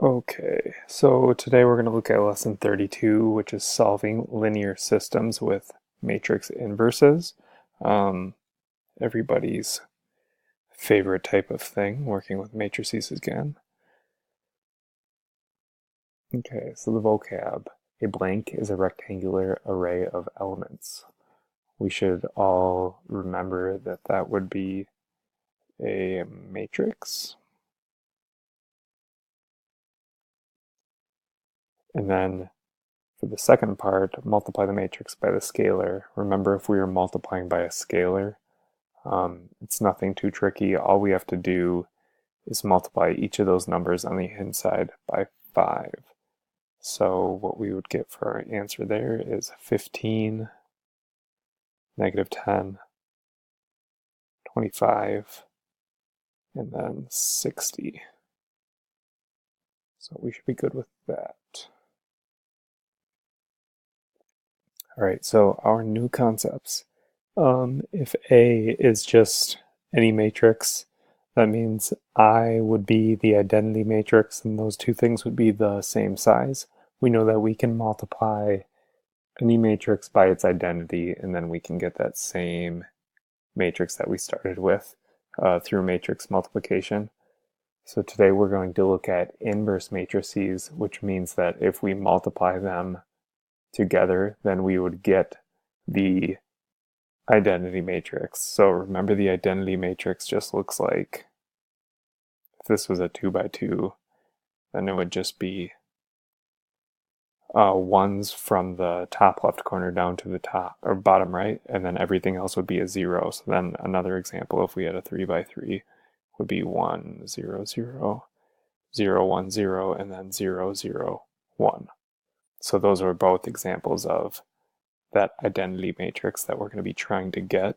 Okay, so today we're going to look at lesson 32, which is solving linear systems with matrix inverses. Um, Everybody's favorite type of thing, working with matrices again. Okay, so the vocab. A blank is a rectangular array of elements. We should all remember that that would be a matrix. And then for the second part, multiply the matrix by the scalar. Remember, if we were multiplying by a scalar, it's nothing too tricky. All we have to do is multiply each of those numbers on the inside by 5. So what we would get for our answer there is 15, -10, 25, and then 60. So we should be good with that. All right, so our new concepts. If A is just any matrix, that means I would be the identity matrix and those two things would be the same size. We know that we can multiply any matrix by its identity and then we can get that same matrix that we started with through matrix multiplication. So today we're going to look at inverse matrices, which means that if we multiply them together, then we would get the identity matrix. So remember, the identity matrix just looks like, if this was a 2 by 2, then it would just be ones from the top left corner down to the top or bottom right, and then everything else would be a 0. So then another example, if we had a 3 by 3, would be 1 0 0 0 1 0 and then 0 0 1. So those are both examples of that identity matrix that we're going to be trying to get.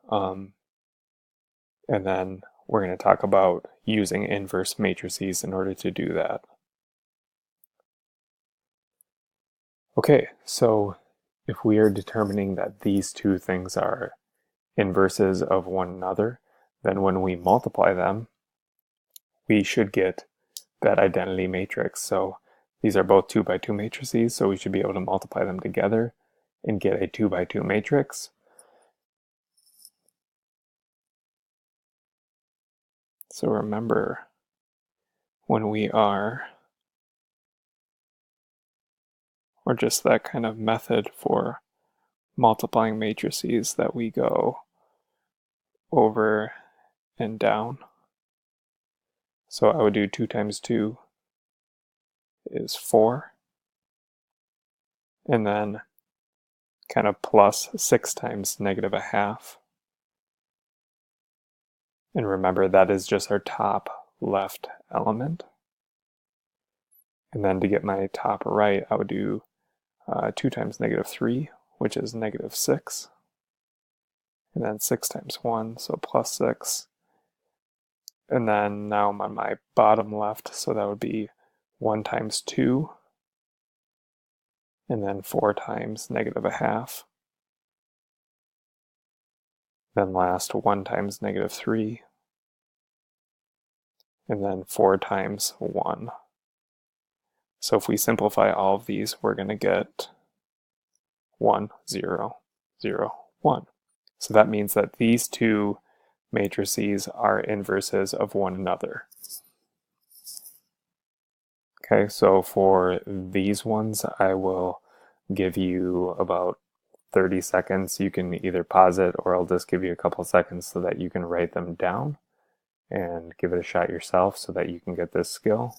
And then we're going to talk about using inverse matrices in order to do that. Okay, so if we are determining that these two things are inverses of one another, then when we multiply them, we should get that identity matrix. So these are both 2 by 2 matrices, so we should be able to multiply them together and get a 2 by 2 matrix. So remember, when we are, or just that kind of method for multiplying matrices, that we go over and down. So I would do 2 times 2 is 4, and then kind of plus 6 times -1/2. And remember, that is just our top left element. And then to get my top right, I would do 2 times -3, which is -6. And then 6 times 1, so plus 6. And then now I'm on my bottom left, so that would be 1 times 2, and then 4 times -1/2. Then last, 1 times -3, and then 4 times 1. So if we simplify all of these, we're going to get 1 0 0 1. So that means that these two matrices are inverses of one another. Okay, so for these ones, I will give you about 30 seconds. You can either pause it or I'll just give you a couple seconds so that you can write them down and give it a shot yourself so that you can get this skill.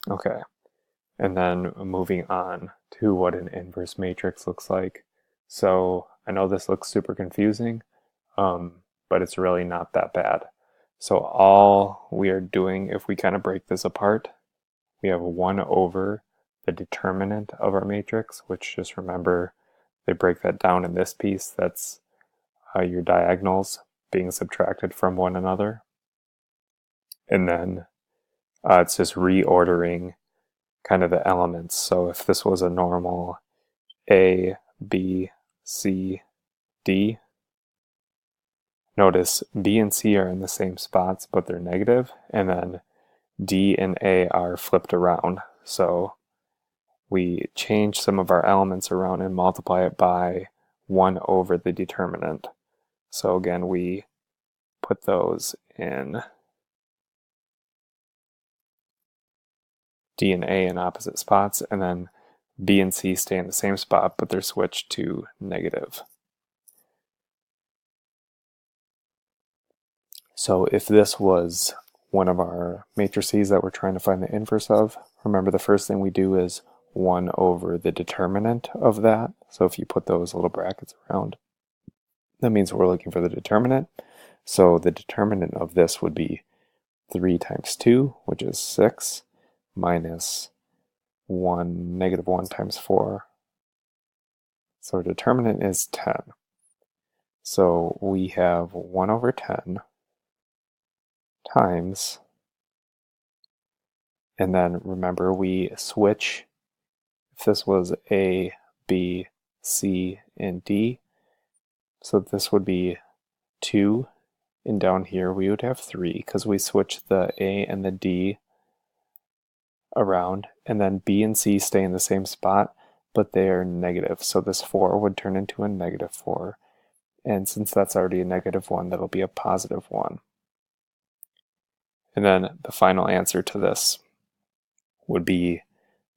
Okay, and then moving on to what an inverse matrix looks like. So I know this looks super confusing, but it's really not that bad. So all we are doing, if we kind of break this apart, we have 1 over the determinant of our matrix, which, just remember, they break that down in this piece. That's your diagonals being subtracted from one another. And then it's just reordering kind of the elements. So if this was a normal A, B, C, D, notice B and C are in the same spots, but they're negative, and then D and A are flipped around. So we change some of our elements around and multiply it by 1 over the determinant. So again, we put those in D and A in opposite spots, and then B and C stay in the same spot, but they're switched to negative. So if this was one of our matrices that we're trying to find the inverse of, remember the first thing we do is 1 over the determinant of that. So if you put those little brackets around, that means we're looking for the determinant. So the determinant of this would be 3 times 2, which is 6, minus 1, negative 1 times 4. So our determinant is 10. So we have 1 over 10 times, and then remember we switch, if this was A, B, C, and D, so this would be 2, and down here we would have 3 because we switched the A and the D around, and then B and C stay in the same spot, but they are negative, so this 4 would turn into a negative 4, and since that's already a negative 1, that'll be a positive 1. And then the final answer to this would be,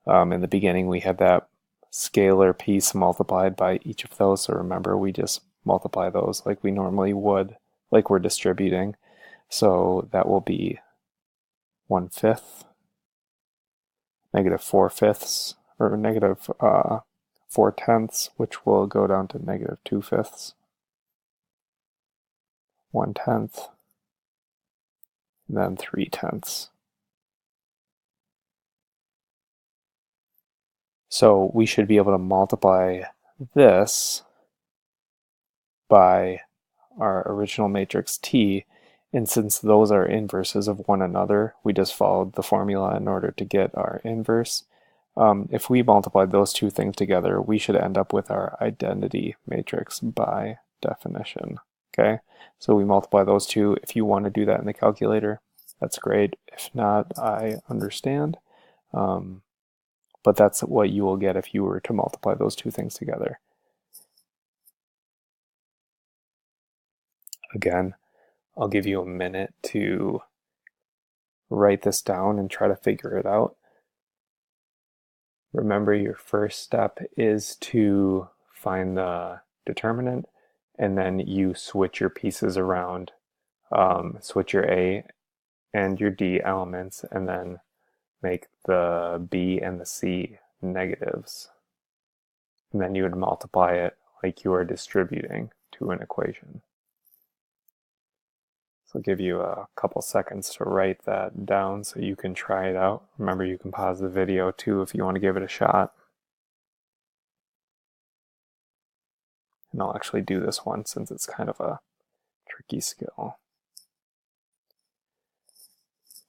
in the beginning we had that scalar piece multiplied by each of those, so remember we just multiply those like we normally would, like we're distributing. So that will be 1/5, negative 4/5, or negative 4/10, which will go down to negative 2/5, 1/10, and then 3/10. So we should be able to multiply this by our original matrix T, and since those are inverses of one another, we just followed the formula in order to get our inverse. If we multiplied those two things together, we should end up with our identity matrix by definition. Okay, so we multiply those two. If you want to do that in the calculator, that's great. If not, I understand. But that's what you will get if you were to multiply those two things together. Again, I'll give you a minute to write this down and try to figure it out. Remember, your first step is to find the determinant, and then you switch your pieces around, switch your A and your D elements, and then make the B and the C negatives. And then you would multiply it like you are distributing to an equation. So I'll give you a couple seconds to write that down so you can try it out. Remember, you can pause the video too if you want to give it a shot. And I'll actually do this one since it's kind of a tricky skill.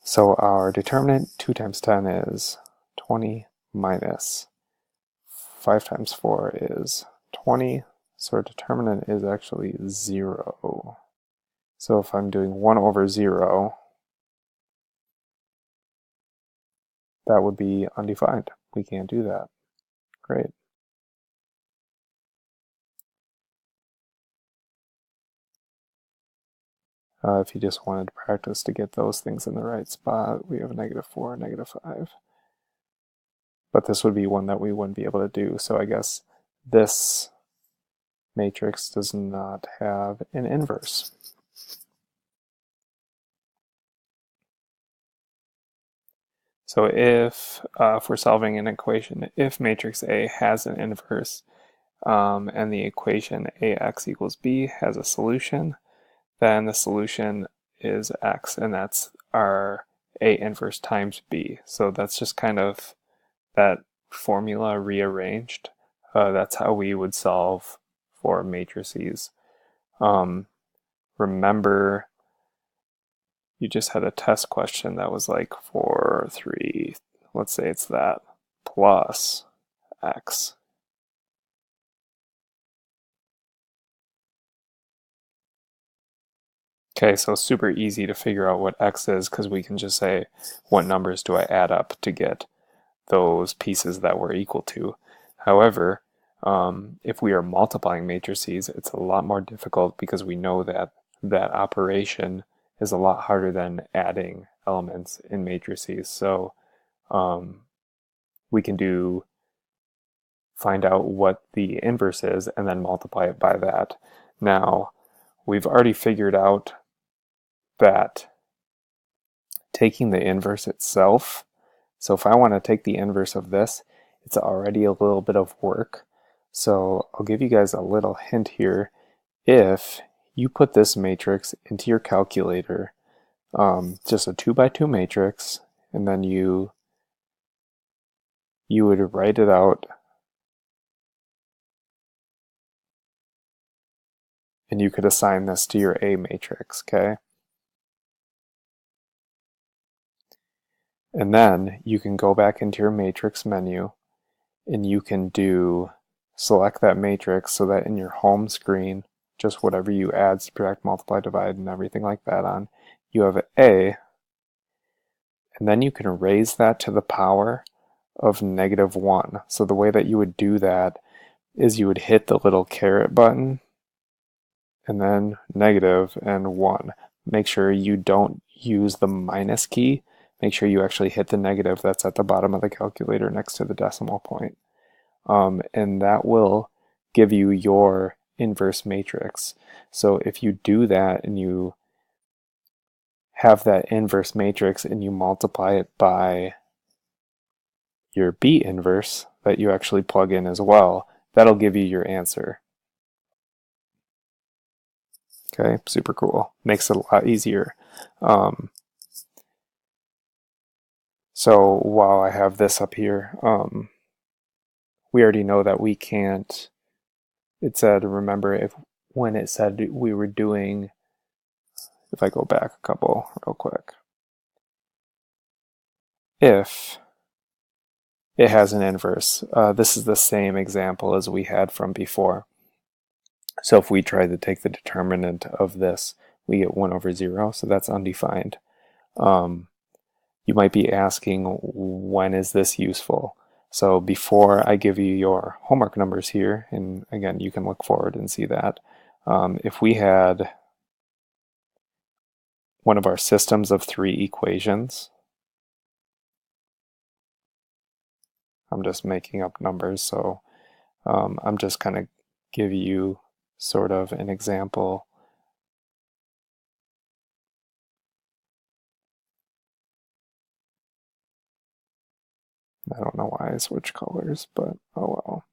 So our determinant, 2 times 10 is 20, minus 5 times 4 is 20. So our determinant is actually 0. So if I'm doing 1 over 0, that would be undefined. We can't do that. Great. If you just wanted to practice to get those things in the right spot, we have a negative 4, negative 5. But this would be one that we wouldn't be able to do, so I guess this matrix does not have an inverse. So if we're solving an equation, if matrix A has an inverse, and the equation AX equals B has a solution, then the solution is X, and that's our A inverse times B. So that's just kind of that formula rearranged. That's how we would solve for matrices. Remember, you just had a test question that was like 4, 3, let's say it's that, plus x. Okay, so super easy to figure out what x is because we can just say, what numbers do I add up to get those pieces that we're equal to? However, if we are multiplying matrices, it's a lot more difficult because we know that that operation is a lot harder than adding elements in matrices. So we can find out what the inverse is and then multiply it by that. Now, we've already figured out that taking the inverse itself, so if I want to take the inverse of this, it's already a little bit of work. So I'll give you guys a little hint here. If you put this matrix into your calculator, just a 2 by 2 matrix, and then you would write it out, and you could assign this to your A matrix, okay? And then you can go back into your matrix menu, and you can select that matrix so that in your home screen, just whatever you add, subtract, multiply, divide, and everything like that on, you have A, and then you can raise that to the power of -1. So the way that you would do that is you would hit the little caret button and then negative and 1. Make sure you don't use the minus key. Make sure you actually hit the negative that's at the bottom of the calculator next to the decimal point. And that will give you your inverse matrix. So if you do that and you have that inverse matrix and you multiply it by your B inverse that you actually plug in as well, that'll give you your answer. Okay, super cool. Makes it a lot easier. So while I have this up here, we already know that we can't, it said, remember, when it said we were doing, if I go back a couple real quick, if it has an inverse, this is the same example as we had from before. So if we try to take the determinant of this, we get 1 over 0, so that's undefined. You might be asking, when is this useful? So before I give you your homework numbers here, and again, you can look forward and see that, if we had one of our systems of 3 equations, I'm just making up numbers, so I'm just kind of give you sort of an example. I don't know why I switched colors, but oh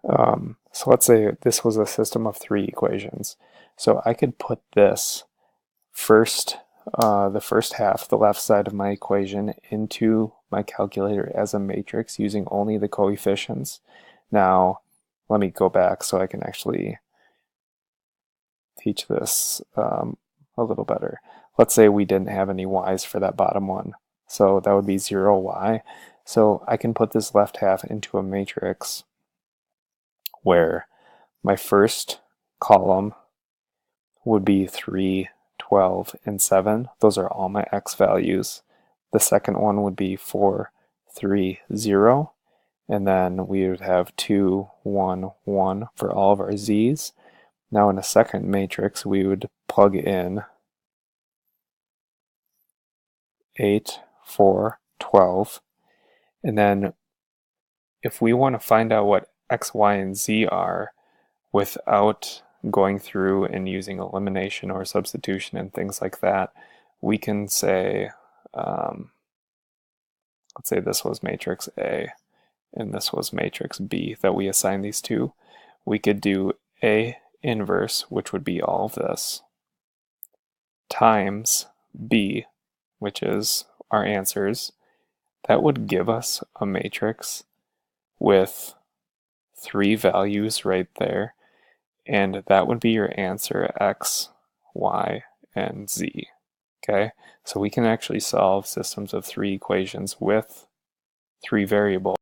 well. So let's say this was a system of 3 equations. So I could put this first, the first half, the left side of my equation, into my calculator as a matrix using only the coefficients. Now, let me go back so I can actually teach this a little better. Let's say we didn't have any y's for that bottom one. So that would be 0y. So I can put this left half into a matrix where my first column would be 3, 12, and 7. Those are all my x values. The second one would be 4, 3, 0. And then we would have 2, 1, 1 for all of our z's. Now in a second matrix, we would plug in 8, 4, 12. And then if we want to find out what x, y, and z are without going through and using elimination or substitution and things like that, we can say, let's say this was matrix A and this was matrix B that we assign these to. We could do A inverse, which would be all of this, times B, which is our answers. That would give us a matrix with 3 values right there, and that would be your answer, x, y, and z. Okay, so we can actually solve systems of three equations with three variables.